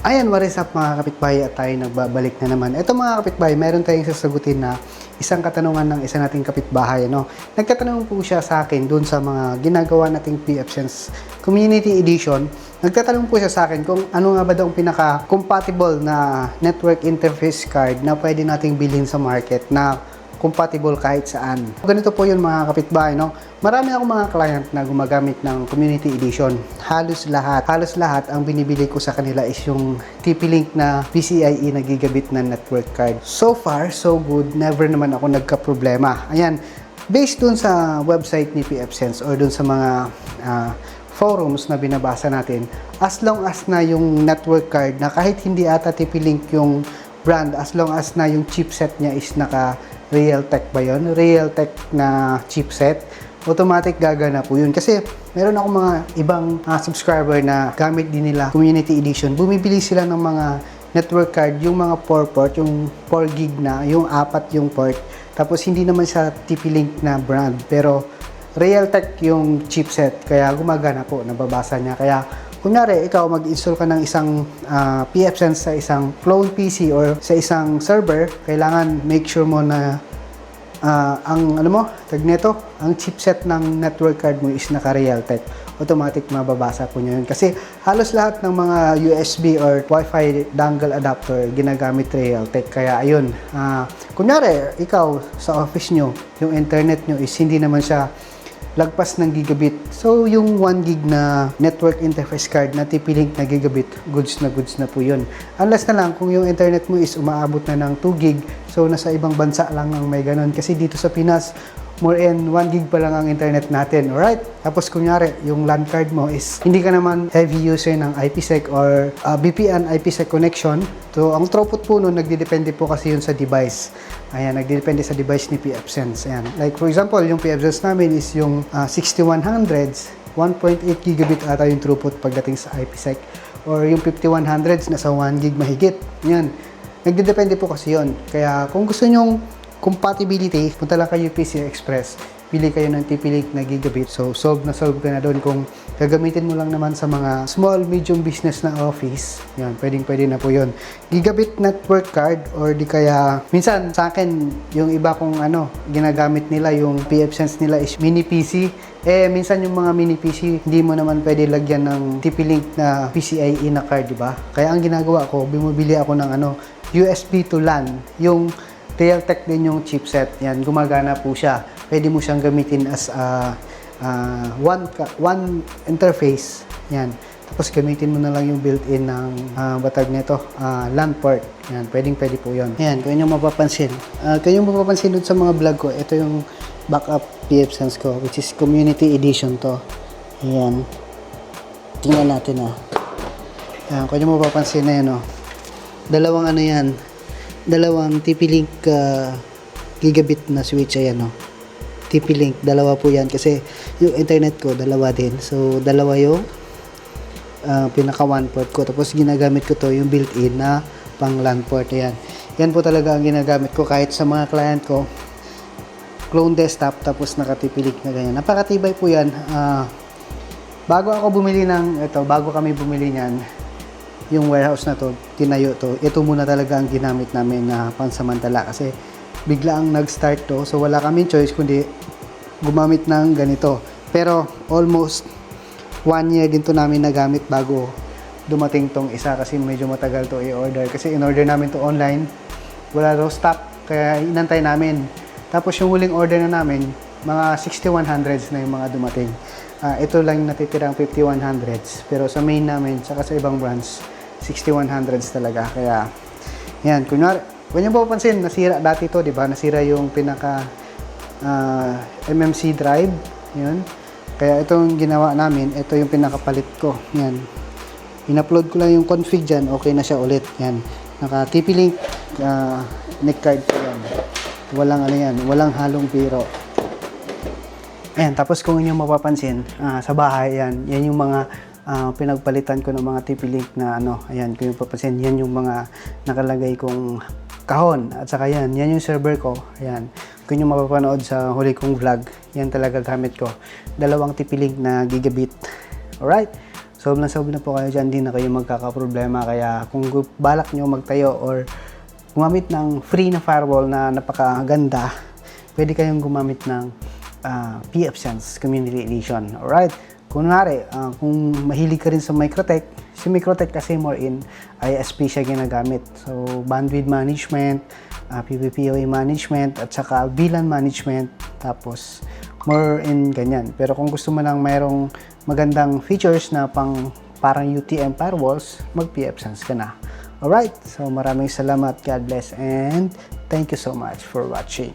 Ayan, what is up mga kapitbahay, at tayo nagbabalik na naman. Ito mga kapitbahay, meron tayong sasagutin na isang katanungan ng isa nating kapitbahay. Nagtatanong po siya sa akin dun sa mga ginagawa nating PFSense Community Edition. Nagtatanong po siya sa akin kung ano nga ba daw ang pinaka-compatible na network interface card na pwede nating bilhin sa market na compatible kahit saan. Ganito po yun mga kapitbahay, no? Marami akong mga client na gumagamit ng Community Edition. Halos lahat ang binibili ko sa kanila is yung TP-Link na PCIe na gigabit na network card. So far, so good. Never naman ako nagka-problema. Ayan, based dun sa website ni PFSense or dun sa mga forums na binabasa natin, as long as na yung network card na kahit hindi ata TP-Link yung brand, as long as na yung chipset niya is naka Realtek ba yun? Realtek na chipset, automatic gagana po yun. Kasi meron akong mga ibang subscriber na gamit din nila Community Edition. Bumibili sila ng mga network card, yung mga 4 port, yung 4 gig na, yung 4 yung port. Tapos hindi naman siya TP-Link na brand, pero Realtek yung chipset, kaya gumagana po, nababasa niya. Kaya kunyari, ikaw mag-install ka ng isang PFSense sa isang clone PC or sa isang server, kailangan make sure mo na ang chipset ng network card mo is naka-Realtek. Automatic mababasa po niya yun. Kasi halos lahat ng mga USB or Wi-Fi dongle adapter ginagamit Realtek. Kaya ayun, kunyari, ikaw sa office nyo, yung internet nyo is hindi naman siya lagpas ng gigabit. So, yung 1 gig na network interface card na TP-Link na gigabit, goods na po yun. Unless na lang kung yung internet mo is umaabot na ng 2 gig, so nasa ibang bansa lang ang may ganun. Kasi dito sa Pinas, more than 1 gig pa lang ang internet natin. Alright? Tapos kunyari, yung LAN card mo is hindi ka naman heavy user ng IPsec or VPN IPsec connection. So, ang throughput po nun, nagdidepende po kasi yun sa device. Ayan, nagdidepende sa device ni PFSense. Ayan. Like for example, yung PFSense namin is yung 6100s, 1.8 gigabit ata yung throughput pagdating sa IPsec. Or yung 5100s, nasa 1 gig mahigit. Ayan. Nagdidepende po kasi yun. Kaya kung gusto nyong compatibility, punta lang kayo PCI Express. Pili kayo ng TP-Link na gigabit. So, solve ka na doon. Kung gagamitin mo lang naman sa mga small, medium business na office, yan, pwede na po yun. Gigabit network card or di kaya, minsan sa akin, yung iba kong ginagamit nila, yung PFSense nila is mini PC. Minsan yung mga mini PC, hindi mo naman pwede lagyan ng TP-Link na PCIe na card, di ba? Kaya ang ginagawa ko, bumibili ako ng USB to LAN. Yung Realtek din yung chipset. Yan, gumagana po siya. Pwede mo siyang gamitin as one interface. Yan. Tapos gamitin mo na lang yung built-in ng batag nito, LAN port. Yan, pwede po yun. Yan, kung yung mapapansin. Kung yung mapapansin dun sa mga vlog ko, ito yung backup PFSense ko, which is Community Edition to. Yan. Tingnan natin Yan, kung yung mapapansin na yan dalawang dalawang TP-Link gigabit na switch. Ayan TP-Link, dalawa po yan kasi yung internet ko dalawa din, so dalawa yung pinaka 1 port ko, tapos ginagamit ko to yung built-in na pang LAN port. Yan po talaga ang ginagamit ko kahit sa mga client ko, clone desktop tapos naka TP-Link na ganyan. Napakatibay po yan. Bago kami bumili niyan, yung warehouse na to, tinayo to, ito muna talaga ang ginamit namin na pansamantala kasi bigla ang nag-start to, so wala kaming choice kundi gumamit ng ganito. Pero almost 1 year din to namin nagamit bago dumating tong isa kasi medyo matagal to i-order. Kasi in-order namin to online, wala raw stock, kaya inantay namin. Tapos yung huling order na namin, mga 6100s na yung mga dumating. Ito lang yung natitirang 5100s, pero sa main namin, saka sa ibang branch, 6100s talaga. Kaya, yan, kung nyo papansin, nasira dati to, di ba? Nasira yung pinaka MMC drive, yun. Kaya itong ginawa namin, ito yung pinakapalit ko, yan. In-upload ko lang yung config dyan, okay na siya ulit, yan. Naka TP-Link neck card ko yan. Walang halong biro. Ayan, tapos kung inyo mapapansin, sa bahay, yan yung mga pinagpalitan ko ng mga TP-Link na ayan, kung yung papansin, yan yung mga nakalagay kong kahon. At saka yan yung server ko. Ayan, kung yung mapapanood sa huli kong vlog, yan talaga gamit ko. Dalawang TP-Link na gigabit. Alright? sob na po kayo dyan, di na kayo magkakaproblema. Kaya kung balak nyo magtayo or gumamit ng free na firewall na napakaganda, pwede kayong gumamit ng pfSense Community Edition. Alright, kunwari, kung mahilig ka rin sa Microtech, si Microtech kasi more in ISP siya ginagamit. So, bandwidth management, PPPoE management, at saka VLAN management, tapos more in ganyan. Pero kung gusto mo lang mayroong magandang features na parang UTM firewalls, mag-pfSense ka na. Alright, so maraming salamat, God bless, and thank you so much for watching.